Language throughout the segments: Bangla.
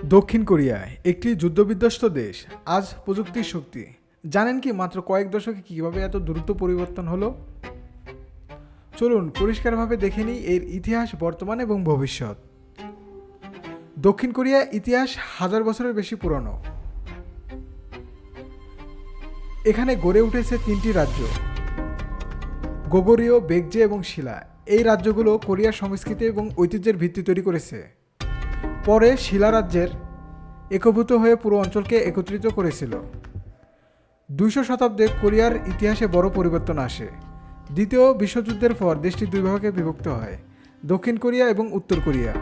দক্ষিণ কোরিয়া একটি যুদ্ধবিধ্বস্ত দেশ। আজ প্রযুক্তির শক্তি। জানেন কি মাত্র কয়েক দশকে কীভাবে এত দ্রুত পরিবর্তন হলো? চলুন পরিষ্কারভাবে দেখে নিই এর ইতিহাস, বর্তমান এবং ভবিষ্যৎ। দক্ষিণ কোরিয়া ইতিহাস হাজার বছরের বেশি পুরনো। এখানে গড়ে উঠেছে তিনটি রাজ্য: গোগরীয়, বেকজে এবং শিলা। এই রাজ্যগুলো কোরিয়ার সংস্কৃতি এবং ঐতিহ্যের ভিত্তি তৈরি করেছে। পরে শিলা রাজ্যের একীভূত হয়ে পুরো অঞ্চলকে একত্রিত করেছিল। 200 শতাব্দে কোরিয়ার ইতিহাসে বড় পরিবর্তন আসে। দ্বিতীয় বিশ্বযুদ্ধের পর দেশটি দুই ভাগে বিভক্ত হয়: দক্ষিণ কোরিয়া এবং উত্তর কোরিয়া।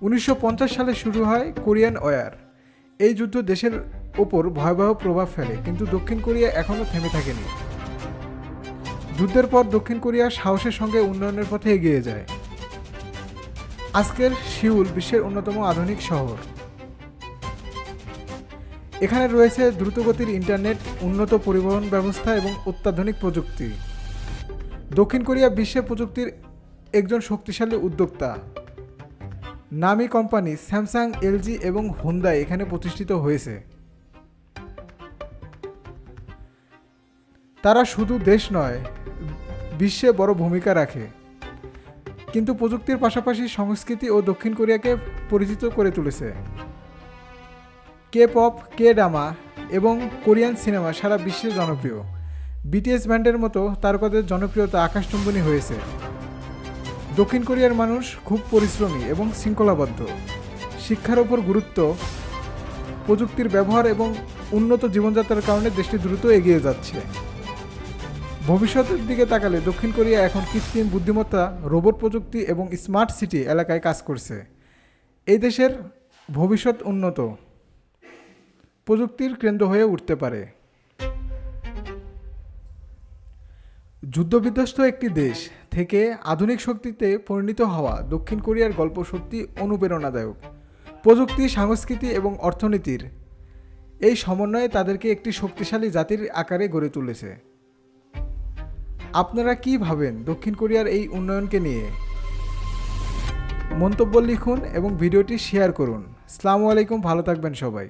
1950 সালে শুরু হয় কোরিয়ান ওয়ার। এই যুদ্ধ দেশের ওপর ভয়াবহ প্রভাব ফেলে, কিন্তু দক্ষিণ কোরিয়া এখনও থেমে থাকেনি। যুদ্ধের পর দক্ষিণ কোরিয়া সাহসের সঙ্গে উন্নয়নের পথে এগিয়ে যায়। আজকের সিউল বিশ্বের অন্যতম আধুনিক শহর। এখানে রয়েছে দ্রুতগতির ইন্টারনেট, উন্নত পরিবহন ব্যবস্থা এবং অত্যাধুনিক প্রযুক্তি। দক্ষিণ কোরিয়া বিশ্বে প্রযুক্তির একজন শক্তিশালী উদ্যোক্তা। নামী কোম্পানি স্যামসাং, এলজি এবং হুন্দাই এখানে প্রতিষ্ঠিত হয়েছে। তারা শুধু দেশ নয়, বিশ্বে বড় ভূমিকা রাখে। কিন্তু প্রযুক্তির পাশাপাশি সংস্কৃতি ও দক্ষিণ কোরিয়াকে পরিচিত করে তুলেছে। কে পপ, কে ড্রামা এবং কোরিয়ান সিনেমা সারা বিশ্বে জনপ্রিয়। বিটিএস ব্যান্ডের মতো তারকাদের জনপ্রিয়তা আকাশচুম্বনী হয়েছে। দক্ষিণ কোরিয়ার মানুষ খুব পরিশ্রমী এবং শৃঙ্খলাবদ্ধ। শিক্ষার ওপর গুরুত্ব, প্রযুক্তির ব্যবহার এবং উন্নত জীবনযাত্রার কারণে দেশটি দ্রুত এগিয়ে যাচ্ছে। ভবিষ্যতের দিকে তাকালে দক্ষিণ কোরিয়া এখন কৃত্রিম বুদ্ধিমত্তা, রোবট প্রযুক্তি এবং স্মার্ট সিটি এলাকায় কাজ করছে। এই দেশের ভবিষ্যৎ উন্নত প্রযুক্তির কেন্দ্র হয়ে উঠতে পারে। যুদ্ধবিধ্বস্ত একটি দেশ থেকে আধুনিক শক্তিতে পরিণত হওয়া দক্ষিণ কোরিয়ার গল্প সত্যি অনুপ্রেরণাদায়ক। প্রযুক্তি, সংস্কৃতি এবং অর্থনীতির এই সমন্বয়ে তাদেরকে একটি শক্তিশালী জাতির আকারে গড়ে তুলেছে। আপনারা কি ভাবেন দক্ষিণ কোরিয়ার এই উন্নয়নকে নিয়ে? মন্তব্য লিখুন এবং ভিডিওটি শেয়ার করুন। আসসালামু আলাইকুম, ভালো থাকবেন সবাই।